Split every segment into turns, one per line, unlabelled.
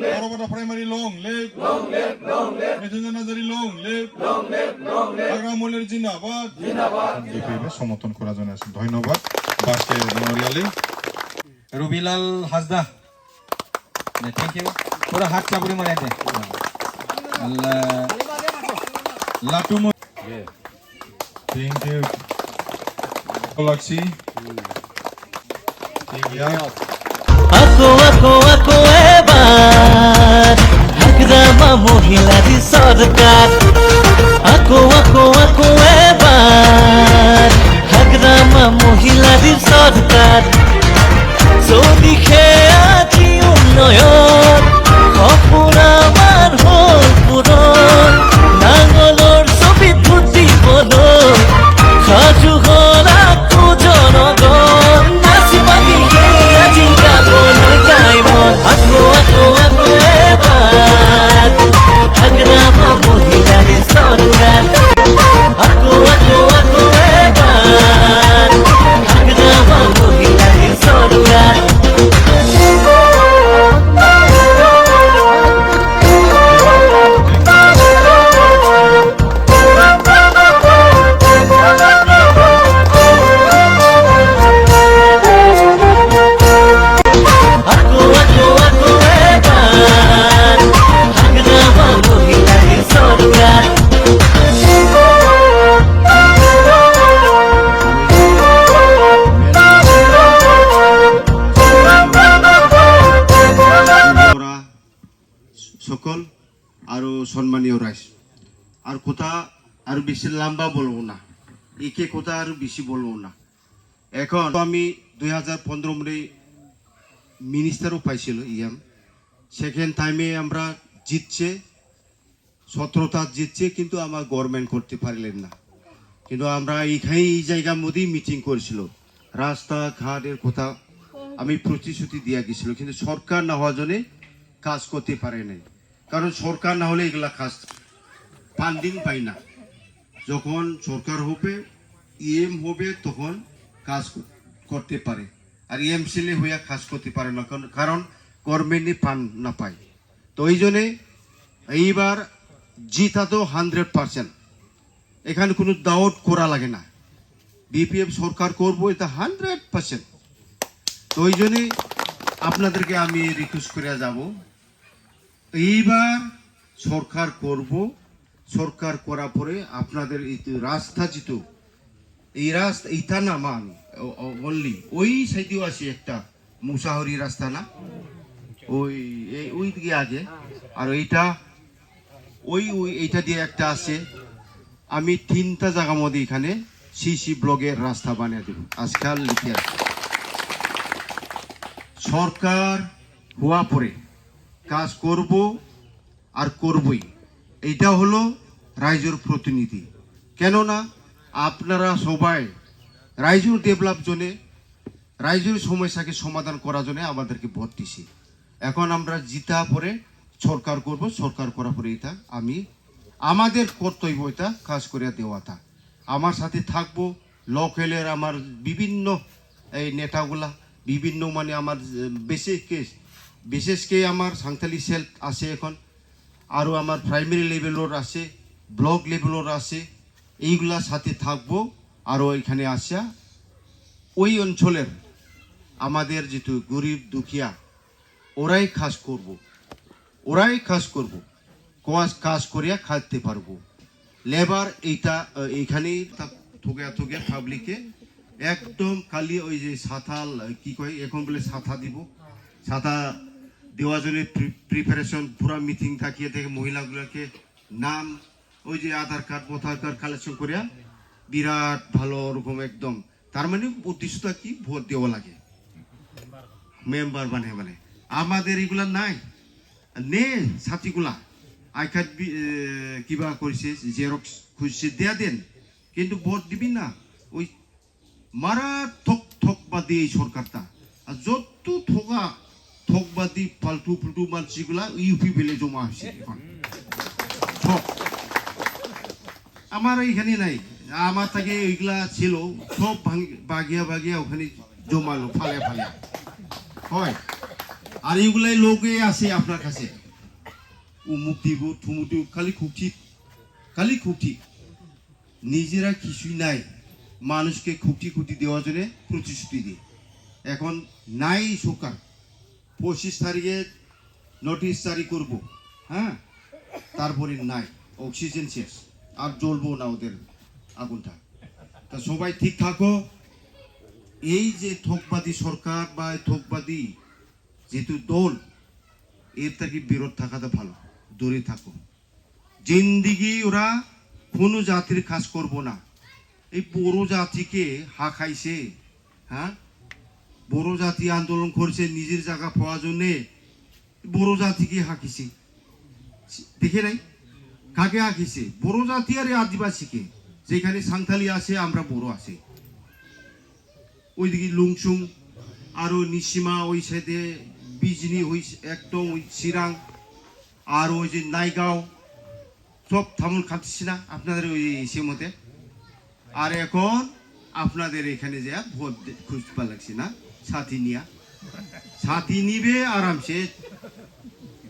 Orobata primary long live Messenger Nazari long live আগামলের জিন্দাবাদ BPF এর সমর্থন করার জন্য আসেন ধন্যবাদ বাসকে মেমোরিয়ালে
রুবিলাল হাসদা থ্যাংক ইউ পুরো হাত চাপুরি মারাই দে
লাটু thank you Galaxy
ako ebar hagrama mohilari sarkar ako ebar hagrama mohilari sarkar jodi খেয়ে আছি উন্নয়ন খবর আমার হল পুরন নাঙ্গলর ছবি ফুটি বলো সাজু হলা জনগণ নাচিবাগি আজি গাবলৈ যাই মন আকৌ এবাৰ হাগ্ৰামা মহিলাৰী চৰকাৰ আকৌ এবাৰ হাগ্ৰামা মহিলাৰী চৰকাৰ
সকল আর সম্মানীয় রাইস আর কথা আর বেশি লম্বা বলবো না একে কথা আর বেশি বলবো না এখন আমি 2015 মনে মিনিস্টারও পাইছিল ইয়াম সেকেন্ড টাইমে আমরা জিতছে 17টা জিতছে কিন্তু আমার গভর্নমেন্ট করতে পারলেন না কিন্তু আমরা এইখানে এই জায়গার মধ্যেই মিটিং করেছিল রাস্তাঘাটের কথা আমি প্রতিশ্রুতি দিয়ে গেছিল কিন্তু সরকার না হওয়ার জন্য কাজ করতে পারে নাই কারণ সরকার না হলে এগুলা কাজ ফান্ডিং পাই না যখন সরকার হবে ইএম হবে তখন কাজ করতে পারে আর ইএমসিএল হইয়া কাজ করতে পারে না কারণ গভর্নমেন্টই ফান্ড না পায় তো এই জন্যে এইবার জিতা তো 100% এখানে কোনো ডাউট করা লাগে না বিপিএফ সরকার করবো এটা 100% তো ওই জন্যে আপনাদেরকে আমি রিকোয়েস্ট করে যাব এইবার সরকার করব সরকার করার পরে আপনাদের এই রাস্তা যেহেতু এই রাস্তা এইটা না মান অনলি ওই সাইডেও আছে একটা মুসাহরি রাস্তা না ওই দিকে আগে আর এইটা এইটা দিয়ে একটা আছে আমি 3টা জায়গার মধ্যে এখানে সিসি ব্লকের রাস্তা বানিয়ে দেব আজকাল লিখে আছে সরকার হওয়া পরে কাজ করব আর করবই এইটা হলো রাইজের প্রতিনিধি কেননা আপনারা সবাই রাইজের ডেভেলপ জন্য রাইজের সমস্যাকে সমাধান করার জন্য আমাদেরকে ভোট দিছি এখন আমরা জিতা পরে সরকার করব সরকার করার পরে এটা আমি আমাদের কর্তব্য এটা কাজ করে দেওয়াটা আমার সাথে থাকবো লোকালের আমার বিভিন্ন এই নেতাগুলা বিভিন্ন মানে আমার বিশেষ করে আমার সাঁওতালি সেল আছে এখন আরও আমার প্রাইমারি লেভেলের আছে ব্লক লেভেলের আছে এইগুলার সাথে থাকবো আরও এখানে আসা ওই অঞ্চলের আমাদের যেহেতু গরিব দুঃখিয়া ওরাই কাজ করব কাজ করিয়া খাইতে পারবো লেবার এইটা এইখানেই থুকে পাবলিকে একদম খালি ওই যে ছাতাল কি কয় এখন বলে ছাতা দিব ছাতা দেওয়ার জন্য প্রিপারেশন পুরো মিটিং থাকিয়ে থেকে মহিলাগুলোকে নাম ওই যে আধার কার্ড ভোটার কার্ড কালেকশন করিয়া বিরাট ভালো রকম একদম তার মানে উদ্দেশ্যটা কি ভোট দেওয়া লাগে মেম্বার মানে আমাদের এগুলা নাই নে সাথীগুলা আই কার্ড কিবা করেছে জেরক্স খুঁজছে দেয়া দেন কিন্তু ভোট দিবি না ওই মারাত্মক ঠকবাদী এই সরকারটা আর যত ঠকবাদী ফালতু মানসিগুলা ইউপি বেলে জমা হয়েছে এখন ঠক আমার এইখানে নাই আমার থেকে এইগুলা ছিল সব বাগিয়া ওখানে জমালো ফালে হয় আর এইগুলাই লোকে আসে আপনার কাছে উমুক দিব থুমুক দিব খালি খুঁটি নিজেরা কিছুই নাই মানুষকে খুঁটি দেওয়ার জন্য প্রতিশ্রুতি দিয়ে এখন নাই সরকার 25 তারিখে নোটিশ জারি করব হ্যাঁ তারপরে নাই অক্সিজেন শেষ আর জ্বলবো না ওদের আগুনটা তা সবাই ঠিক থাকো এই যে থোকবাদী সরকার বা থোকবাদী যেহেতু দল এর থেকে বিরত থাকাটা ভালো দূরে থাকো জিন্দিগি ওরা কোনো জাতির কাজ করব না এই বড় জাতিকে হা খাইছে হ্যাঁ বড় জাতি আন্দোলন করছে নিজের জায়গা পাওয়ার জন্যে বড় জাতিকে হাঁকিছে দেখে নাই কাকে হাঁকিছে বড় জাতি আর আদিবাসীকে যেখানে সাঁওতালি আছে আমরা বড় আছে ওইদিকে লুংসুং আরো নিসিমা ওই সাইডে বিজনি ওই একদম ওই চিরাং আর ওই যে নাইগাঁও সব থামুন খাচ্ছি না আপনাদের ওই সে মতে আর এখন আপনাদের এখানে যে ভোট খুঁজতে লাগছে না সাথী নিবে আরামসে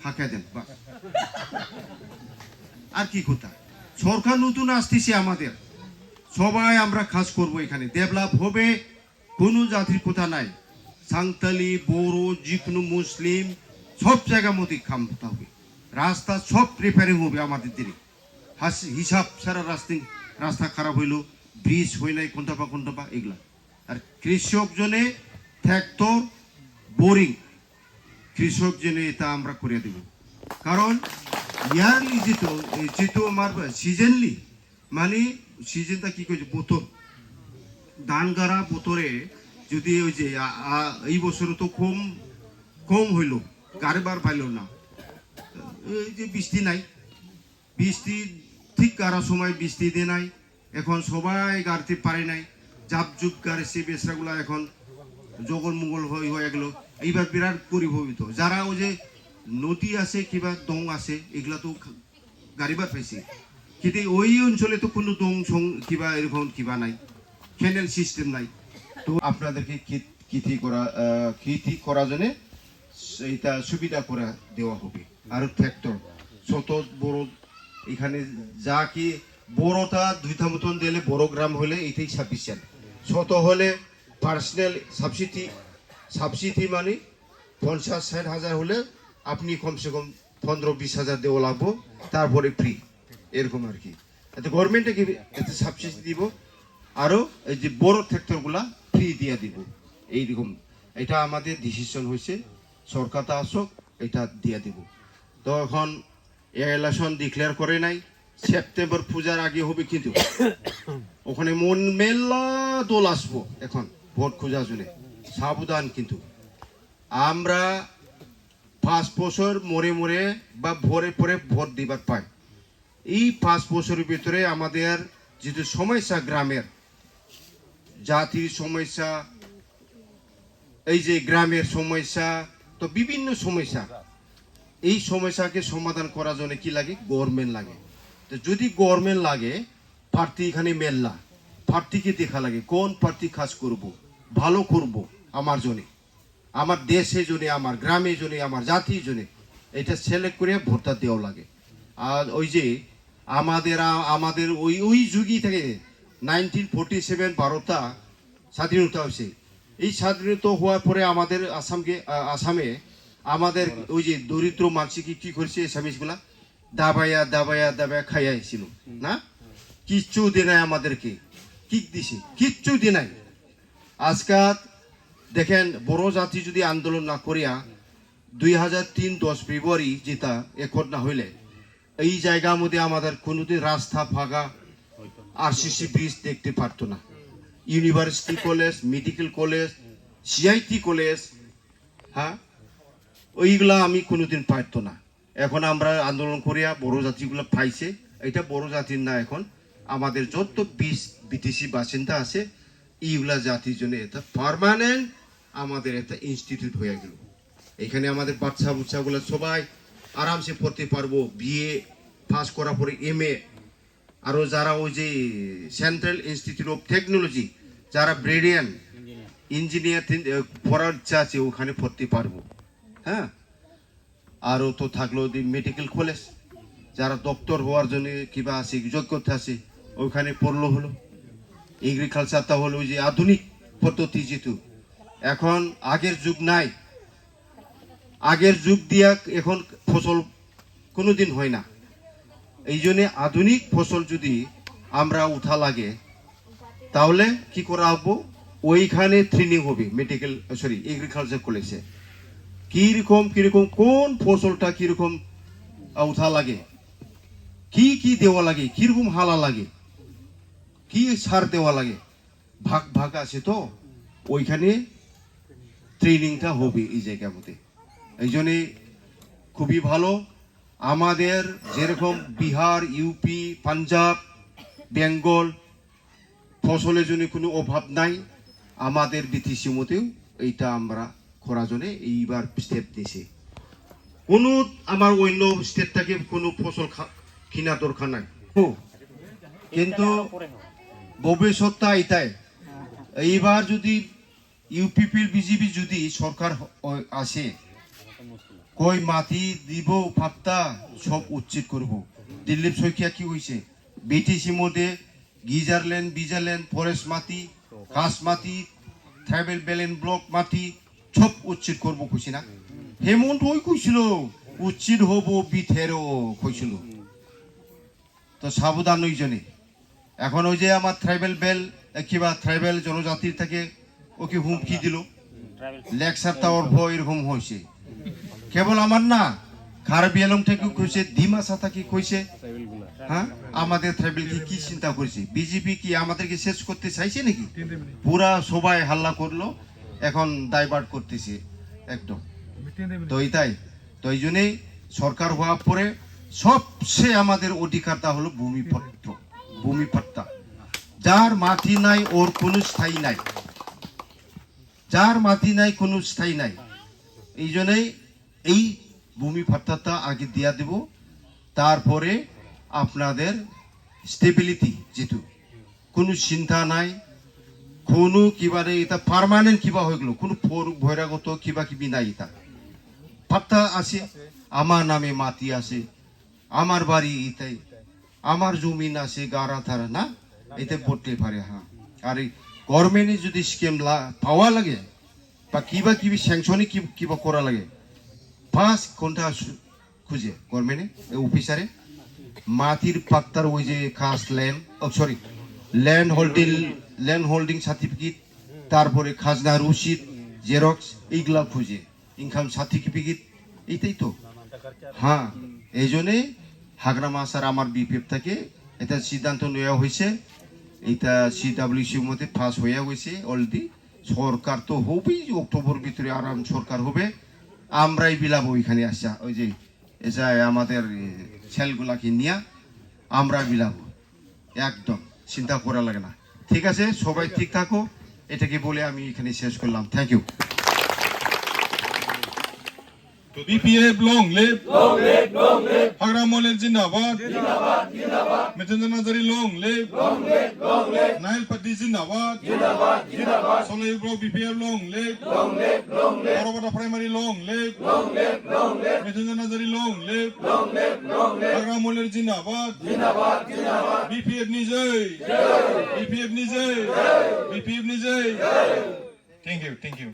হাঁকা দেন আর কি কথা সরকার নতুন আসতেছে আমাদের সবাই আমরা কাজ করব এখানে ডেভেলপ হবে কোনো জাতির কথা নাই সাঁওতালি বড়ো যে কোনো মুসলিম সব জায়গার মধ্যে কাম করতে হবে রাস্তা সব রিপেয়ারিং হবে আমাদের দিকে হিসাব সারা রাস্তা খারাপ হইলো ব্রিজ হই নাই কোনটা এগুলা আর কৃষক জনে ট্র্যাক্টর বোরিং কৃষক জনে এটা আমরা করে দেব কারণ ইয়ারলি যেহেতু আমার সিজনলি মানে সিজনটা কি কইছে বোতর ধান গাড়া বোতরে যদি ওই যে এই বছর তো কম হইল গাড়িবার পাইল না এই যে বৃষ্টি নাই বৃষ্টি ঠিক গাড়ার সময় বৃষ্টি দিয়ে নাই এখন সবাই গাড়তে পারে নাই জাপজুপ গাড়ছে বেসরাগুলা এখন জগল মুগল হয়ে গেল এইবার বিরাট পরিভবিত যারা ওই যে নদী আছে কিবা দং আছে এগুলা তো গাড়িবার পাইছে কিন্তু ওই অঞ্চলে তো কোনো দং সং কিবা এরকম কিবা নাই ক্যানেল সিস্টেম নাই তো আপনাদেরকে কৃতি করার জন্য এটা সুবিধা করে দেওয়া হবে আর ট্র্যাক্টর ছোট বড় এখানে যা কি বড়টা 2টা মতন দিলে বড় গ্রাম হলে এইটাই সাফিসিয়েন্ট ছোট হলে পার্সোনাল সাবসিডি মানে 50-60 হাজার হলে আপনি কমসে কম 15-20 হাজার দেওয়া লাগবো তারপরে ফ্রি এরকম আর কি এতে গভর্নমেন্টে কি এতে সাবসিডি দিব আরো এই যে বড় ট্র্যাক্টরগুলা ফ্রি দিয়ে দিব এইরকম এটা আমাদের ডিসিশন হয়েছে সরকারটা আসুক এটা দিয়ে দিব তো এখন ইলেকশন ডিক্লেয়ার করে নাই সেপ্টেম্বর পূজার আগে হবে কিন্তু ওখানে মেলা দল আসবো এখন ভোট খোঁজার জন্য সাবধান কিন্তু আমরা 5 বছর মরে বা পরে ভোট দিবার পাই এই 5 বছরের ভিতরে আমাদের যেহেতু সমস্যা গ্রামের জাতির সমস্যা এই যে গ্রামের সমস্যা তো বিভিন্ন সমস্যা এই সমস্যাকে সমাধান করার জন্য কি লাগে গভর্নমেন্ট লাগে তো যদি গভর্নমেন্ট লাগে প্রার্থী এখানে মেললা প্রার্থীকে দেখা লাগে কোন প্রার্থী কাজ করব ভালো করব আমার জন্য আমার দেশের জন্য আমার গ্রামের জন্য আমার জাতির জন্য এটা সিলেক্ট করে ভোটটা দেওয়া লাগে আর ওই যে আমাদের ওই যুগই থেকে 1947 ভারতটা স্বাধীনতা হয়েছে এই স্বাধীনতা হওয়ার পরে আমাদের আসামে আমাদের ওই যে দরিদ্র মানুষকে কি করেছে এসামিসগুলা দাবায়া খাইয়া ছিল না কিচ্ছু দিয়ে নাই আমাদেরকে কিক দিছে কিচ্ছু দিয়ে নাই আজকাল দেখেন বড় জাতি যদি আন্দোলন না করিয়া 2003 10 ফেব্রুয়ারি যেটা একট না হইলে এই জায়গার মধ্যে আমাদের কোনোদিন রাস্তা ফাঁকা আরসিসি ব্রিজ দেখতে পারতো না university college medical college CIT college হ্যাঁ ওইগুলা আমি কোনোদিন পারতো না এখন আমরা আন্দোলন করিয়া বড় জাতিগুলো পাইছে এটা বড় জাতির না এখন আমাদের যত বিদেশি বাসিন্দা আছে এইগুলা জাতির জন্য এটা পার্মানেন্ট আমাদের একটা ইনস্টিটিউট হয়ে গেল এখানে আমাদের বাচ্চাগুলো সবাই আরামসে পড়তে পারবো বিএ পাস করার পরে এমএ আরো যারা ওই যে সেন্ট্রাল ইনস্টিটিউট অফ টেকনোলজি যারা ব্রিলিয়ান্ট ইঞ্জিনিয়ার পড়ার ইচ্ছা আছে ওখানে পড়তে পারবো হ্যাঁ আরও তো থাকলো মেডিকেল কলেজ, যারা ডক্টর হওয়ার জন্য কিবা আছে যোগ্যতা আছে ওইখানে পড়লো হলো। এগ্রিকালচারটা হলো ওই যে আধুনিক পদ্ধতি, যেহেতু এখন আগের যুগ নাই, আগের যুগ দিয়া এখন ফসল কোনোদিন হয় না। এই জন্যে আধুনিক ফসল যদি আমরা উঠা লাগে তাহলে কি করা হবো, ওইখানে ট্রেনিং হবে মেডিকেল এগ্রিকালচার কলেজে, কিরকম কোন ফসলটা কিরকম উঠা লাগে, কি দেওয়া লাগে, কিরকম হালা লাগে, কি সার দেওয়া লাগে, ভাগ আছে তো ওইখানে ট্রেনিংটা হবে এই জায়গার মধ্যে। এই জন্যে খুবই ভালো। আমাদের যেরকম বিহার, ইউপি, পাঞ্জাব, বেঙ্গল ফসলের জন্য কোনো অভাব নাই, আমাদের বিটিসি মতেও এইটা আমরা করার জন্য এইবার স্টেপ নিয়েছি। কোনো আমার অন্য স্টেট থেকে কোনো ফসল কিনা দরকার নাই, কিন্তু ভবিষ্যৎটা এটাই। এইবার যদি ইউপিপির বিজেপি যদি সরকার আসে, কই মাটি দিব পাত্তা সব উচ্ছেদ করব। দিলীপ শইকিয়া কি হয়েছে, বিটিসি মধ্যে গিজারল্যান্ড ফরেস্ট মাটি, কাশ মাটি, ট্রাইবেল ব্যালেন্স ব্লক মাটি সব উচ্ছেদ করবো খুশি না। হেমন্ত ওই কইছিল উচ্ছেদ হব বিথেরও কইছিল, তো সাবধান ওইজনে। এখন ওই যে আমার ট্রাইবেল কিবা ট্রাইবেল জনজাতির থেকে ওকে হুমকি দিল, লেকচার টাওয়ার ভয় এরকম হয়েছে। কেবল আমার না, কার্বি আলম থেকে কইছে, ডিমাসা থেকে কইছে। হ্যাঁ, আমাদের ট্রাইবেল কি চিন্তা করেছে? বিজেপি কি আমাদেরকে শেষ করতে চাইছে নাকি? পুরা সবাই হাল্লা করলো, এখন ডাইভার্ট করতেছে একদম। তো এইটাই, তো এই জন্যই সরকার হওয়ার পরে সবচেয়ে আমাদের অধিকারটা হলো ভূমিপট্টা। যার মাটি নাই ওর কোনো স্থায়ী নাই, যার মাটি নাই কোনো স্থায়ী নাই। এই জন্যই এই ভূমিপট্টাটা আগে দিয়া দেব, তারপরে আপনাদের স্টেবিলিটি, যেহেতু কোনো চিন্তা নাই, কোনো কিবা নেই, এটা পার্মানেন্ট কিবা হয়ে গেল, কোনো বহিরাগত কিবা কিবি নাই। এটা পাত্তা আছে, আমার নামে মাটি আছে, আমার বাড়ি এটাই, আমার জমিন আছে গাড়া থারা না, এতে পড়তে পারে। হ্যাঁ, আর এই গভর্নমেন্টে যদি স্কিম পাওয়া লাগে বা কিবা কিবি স্যাংশনে কিবা করা লাগে, ফার্স্ট কোনটা খুঁজে গভর্নমেন্টে অফিসারে মাটির পাত্তার ওই যে খাস ল্যান্ড হোল্ডিং সার্টিফিকেট, তারপরে খাজনা রসিদ, জেরক্স, এইগুলা খুঁজে, ইনকাম সার্টিফিকেট, এইটাই তো। হ্যাঁ, এই জন্যে হাগরামা স্যার আমার বিপিএফ থেকে এটা সিদ্ধান্ত নেওয়া হয়েছে, এটা CWCর মধ্যে পাস হয়ে গেছে অলরেডি। সরকার তো হবেই, অক্টোবর ভিতরে আরাম সরকার হবে, আমরাই বিলাবো ওইখানে আসা, ওই যে এসা আমাদের ছেলগুলাকে নিয়ে আমরা বিলাবো, একদম চিন্তা করা লাগে না। ঠিক আছে, সবাই ঠিক থাকো, এটাকে বলে আমি এখানে শেষ করলাম। Thank you.
BPF long live, Hagram Moller Jindabad, Mithunjan Nazari long live, Nail Patti Jindabad, Solay Bro BPF long live, Orobata Primary long live, Mithunjan Nazari long live, Hagram Moller Jindabad, BPF Nijay, BPF Nijay, BPF Nijay. Thank you.